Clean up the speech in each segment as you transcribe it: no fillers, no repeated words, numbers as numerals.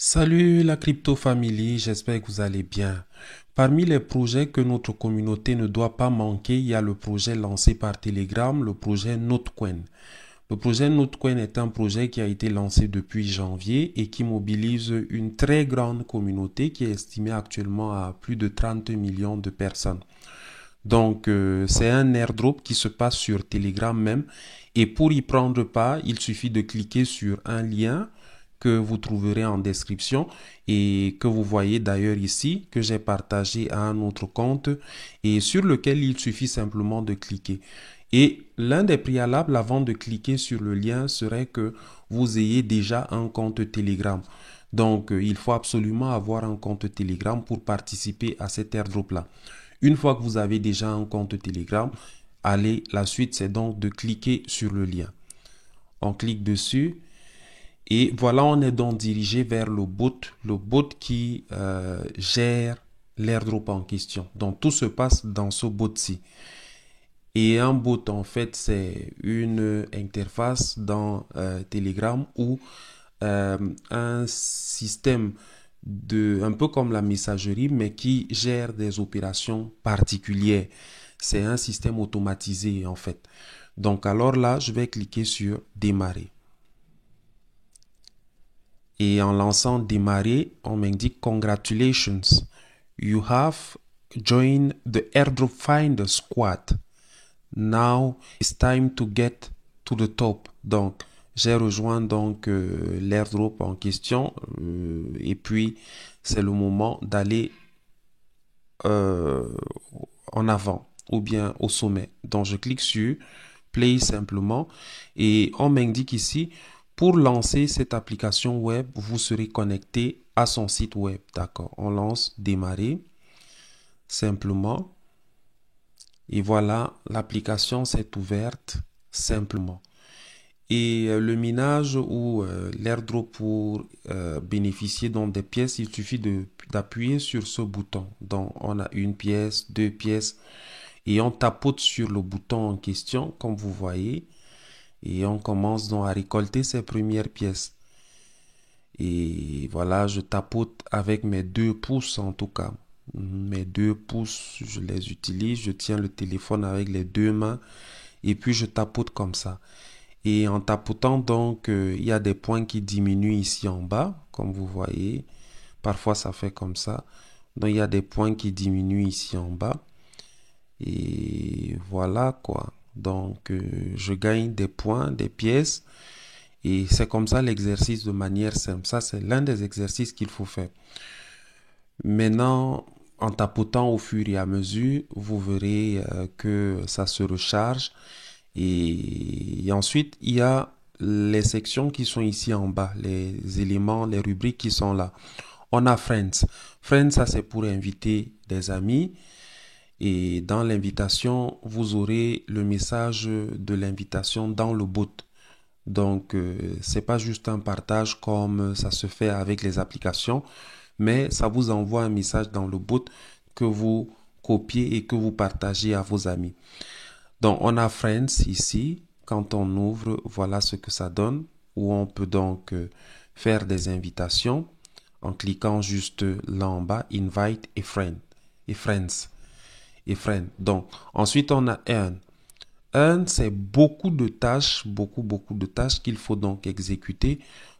Salut la Crypto Family, j'espère que vous allez bien. Parmi les projets que notre communauté ne doit pas manquer, il y a le projet lancé par Telegram, le projet Notecoin. Le projet Notecoin est un projet qui a été lancé depuis janvier et qui mobilise une très grande communauté qui est estimée actuellement à plus de 30 millions de personnes. Donc, c'est un airdrop qui se passe sur Telegram même. Et pour y prendre part, il suffit de cliquer sur un lien que vous trouverez en description et que vous voyez d'ailleurs ici, que j'ai partagé à un autre compte et sur lequel il suffit simplement de cliquer. Et l'un des préalables avant de cliquer sur le lien serait que vous ayez déjà un compte Telegram. Donc, il faut absolument avoir un compte Telegram pour participer à cet airdrop-là. Une fois que vous avez déjà un compte Telegram, allez, la suite c'est donc de cliquer sur le lien. On clique dessus et voilà, on est donc dirigé vers le bot qui gère l'airdrop en question. Donc tout se passe dans ce bot-ci. Et un bot, en fait, c'est une interface dans Telegram ou un système un peu comme la messagerie, mais qui gère des opérations particulières. C'est un système automatisé, en fait. Donc, alors là, je vais cliquer sur démarrer. Et en lançant démarrer, on m'indique congratulations. You have joined the airdrop finder squad. Now it's time to get to the top. Donc, j'ai rejoint donc l'airdrop en question et puis c'est le moment d'aller euh, en avant ou bien au sommet. Donc, je clique sur Play simplement et on m'indique ici pour lancer cette application web, vous serez connecté à son site web. D'accord. On lance démarrer simplement. Et voilà, l'application s'est ouverte simplement. Et le minage ou l'airdrop pour bénéficier donc des pièces, il suffit d'appuyer sur ce bouton. Donc on a une pièce, deux pièces et on tapote sur le bouton en question comme vous voyez et on commence donc à récolter ces premières pièces. Et voilà, je tapote avec mes deux pouces en tout cas. Mes deux pouces, je les utilise, je tiens le téléphone avec les deux mains et puis je tapote comme ça. Et en tapotant donc, il y a des points qui diminuent ici en bas, comme vous voyez. Parfois ça fait comme ça. Donc il y a des points qui diminuent ici en bas. Et voilà quoi. Donc je gagne des points, des pièces. Et c'est comme ça l'exercice de manière simple. Ça, c'est l'un des exercices qu'il faut faire. Maintenant, en tapotant au fur et à mesure, vous verrez que ça se recharge. Et ensuite, il y a les sections qui sont ici en bas, les éléments, les rubriques qui sont là. On a Friends. Friends, ça c'est pour inviter des amis. Et dans l'invitation, vous aurez le message de l'invitation dans le bot. Donc, c'est pas juste un partage comme ça se fait avec les applications, mais ça vous envoie un message dans le bot que vous copiez et que vous partagez à vos amis. Donc, on a Friends ici. Quand on ouvre, voilà ce que ça donne, où on peut donc faire des invitations en cliquant juste là en bas, Invite et Friend, et Friends, et Friend. Donc, ensuite, on a Earn. Earn, c'est beaucoup de tâches, beaucoup de tâches qu'il faut donc exécuter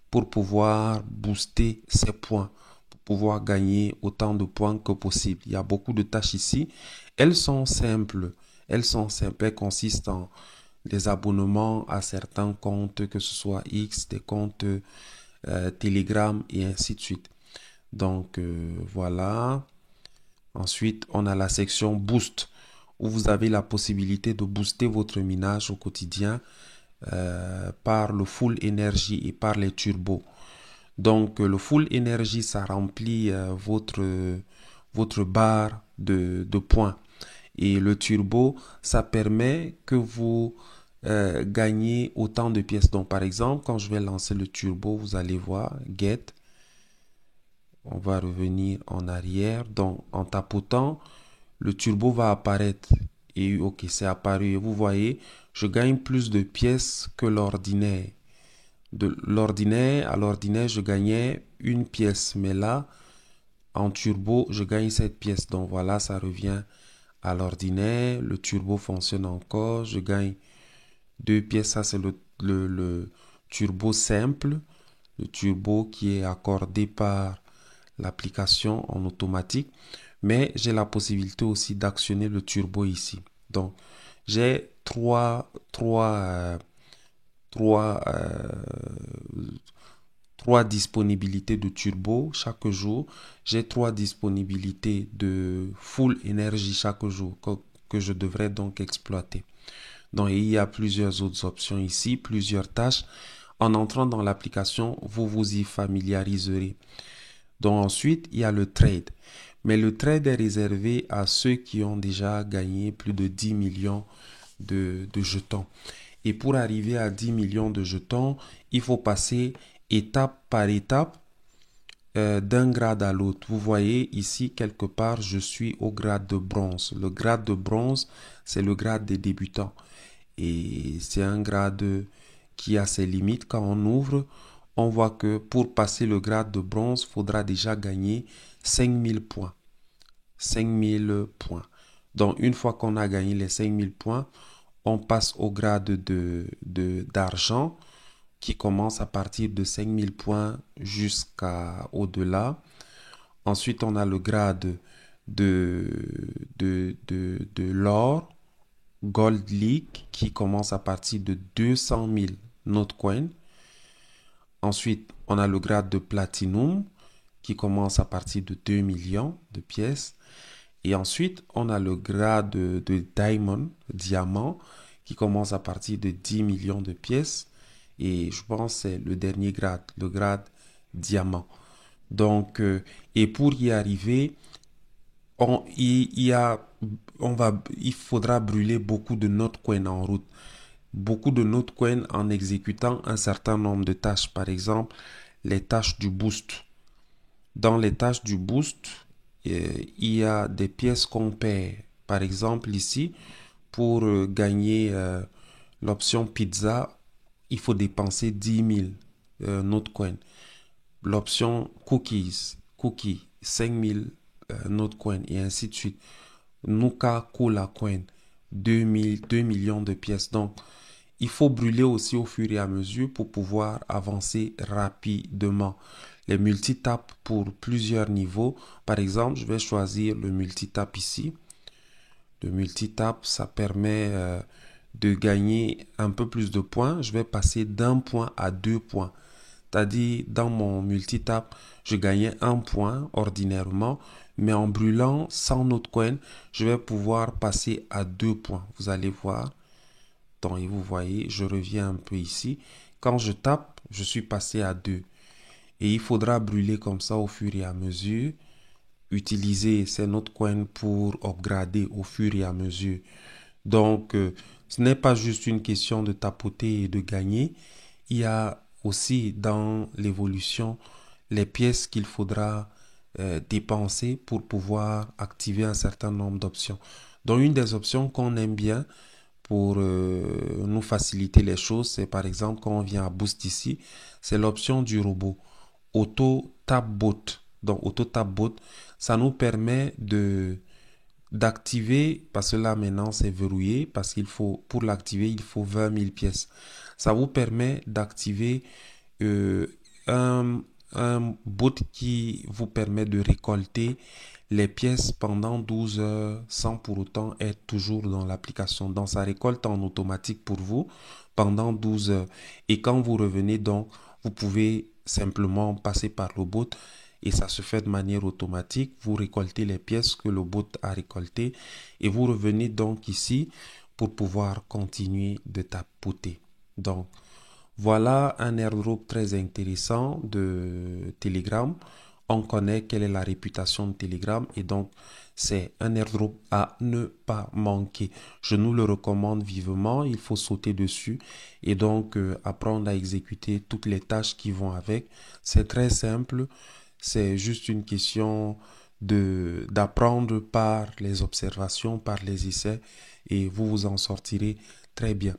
pour pouvoir booster ses points, pour pouvoir gagner autant de points que possible. Il y a beaucoup de tâches ici. Elles sont simples. Elles sont simples. Elles consistent en des abonnements à certains comptes, que ce soit X, des comptes Telegram et ainsi de suite. Donc voilà. Ensuite, on a la section Boost où vous avez la possibilité de booster votre minage au quotidien par le full énergie et par les turbos. Donc le full énergie, ça remplit votre barre de points. Et le turbo, ça permet que vous gagnez autant de pièces. Donc par exemple, quand je vais lancer le turbo, vous allez voir, get, on va revenir en arrière. Donc en tapotant, le turbo va apparaître. Et ok, c'est apparu. Et vous voyez, je gagne plus de pièces que l'ordinaire. De l'ordinaire à l'ordinaire, je gagnais une pièce, mais là, en turbo, je gagne cette pièce. Donc voilà, ça revient à l'ordinaire. Le turbo fonctionne encore. Je gagne deux pièces. Ça, c'est le turbo simple. Le turbo qui est accordé par l'application en automatique. Mais j'ai la possibilité aussi d'actionner le turbo ici. Donc, j'ai trois disponibilités de turbo chaque jour. J'ai trois disponibilités de full énergie chaque jour que je devrais donc exploiter. Donc, il y a plusieurs autres options ici, plusieurs tâches. En entrant dans l'application, vous vous y familiariserez. Donc, ensuite, il y a le trade. Mais le trade est réservé à ceux qui ont déjà gagné plus de 10 millions de jetons. Et pour arriver à 10 millions de jetons, il faut passer étape par étape d'un grade à l'autre. Vous voyez ici, quelque part, je suis au grade de bronze. Le grade de bronze, c'est le grade des débutants. Et c'est un grade qui a ses limites. Quand on ouvre, on voit que pour passer le grade de bronze, il faudra déjà gagner 5000 points. 5000 points. Donc, une fois qu'on a gagné les 5000 points, on passe au grade d'argent qui commence à partir de 5000 points jusqu'à au-delà. Ensuite, on a le grade de l'or, Gold League, qui commence à partir de 200 000 Notcoin. Ensuite, on a le grade de Platinum, qui commence à partir de 2 millions de pièces. Et ensuite, on a le grade de Diamond, diamant, qui commence à partir de 10 millions de pièces. Et je pense que c'est le dernier grade, le grade diamant. Donc, et pour y arriver, il faudra brûler beaucoup de Notcoin en route. Beaucoup de Notcoin en exécutant un certain nombre de tâches. Par exemple, les tâches du boost. Dans les tâches du boost, il y a des pièces qu'on perd. Par exemple, ici, pour gagner l'option pizza, il faut dépenser 10 000 Notcoin. L'option cookie, 5 000 Notcoin et ainsi de suite. Nuka Cola Coin, 2 millions de pièces. Donc, il faut brûler aussi au fur et à mesure pour pouvoir avancer rapidement. Les multitapes pour plusieurs niveaux. Par exemple, je vais choisir le multitap ici. Le multitap, ça permet de gagner un peu plus de points. Je vais passer d'un point à 2 points. C'est-à-dire, dans mon multitap, je gagnais un point ordinairement, mais en brûlant 100 Notcoin, je vais pouvoir passer à 2 points. Vous allez voir. Donc, et vous voyez, je reviens un peu ici. Quand je tape, je suis passé à 2. Et il faudra brûler comme ça au fur et à mesure. Utiliser ces Notcoins pour upgrader au fur et à mesure. Donc, ce n'est pas juste une question de tapoter et de gagner. Il y a aussi dans l'évolution les pièces qu'il faudra dépenser pour pouvoir activer un certain nombre d'options. Donc, une des options qu'on aime bien pour nous faciliter les choses, c'est par exemple quand on vient à Boost ici, c'est l'option du robot Auto Tap Bot. Donc, Auto Tap Bot, ça nous permet d'activer, parce que là maintenant c'est verrouillé, parce qu'il faut, pour l'activer, il faut 20 000 pièces. Ça vous permet d'activer euh, un bot qui vous permet de récolter les pièces pendant 12 heures sans pour autant être toujours dans l'application. Donc ça récolte en automatique pour vous pendant 12 heures. Et quand vous revenez donc, vous pouvez simplement passer par le bot et ça se fait de manière automatique. Vous récoltez les pièces que le bot a récoltées et vous revenez donc ici pour pouvoir continuer de tapoter. Donc, voilà un airdrop très intéressant de Telegram. On connaît quelle est la réputation de Telegram et donc c'est un airdrop à ne pas manquer. Je nous le recommande vivement. Il faut sauter dessus et donc apprendre à exécuter toutes les tâches qui vont avec. C'est très simple. C'est juste une question d'apprendre par les observations, par les essais et vous vous en sortirez très bien.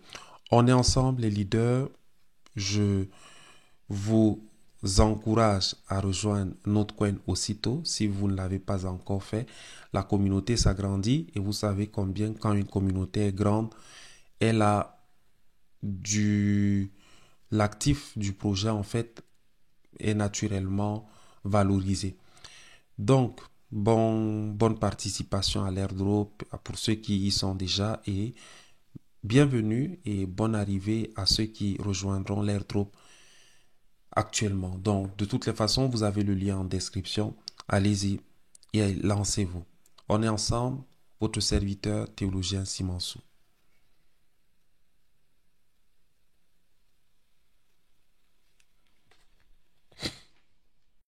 On est ensemble les leaders. Je vous encourage à rejoindre Notcoin aussitôt si vous ne l'avez pas encore fait. La communauté s'agrandit et vous savez combien quand une communauté est grande, elle a du l'actif du projet en fait est naturellement valorisé. Donc, bonne participation à l'airdrop pour ceux qui y sont déjà et bienvenue et bonne arrivée à ceux qui rejoindront l'airdrop actuellement. Donc, de toutes les façons, vous avez le lien en description. Allez-y et lancez-vous. On est ensemble, votre serviteur théologien Simonsou.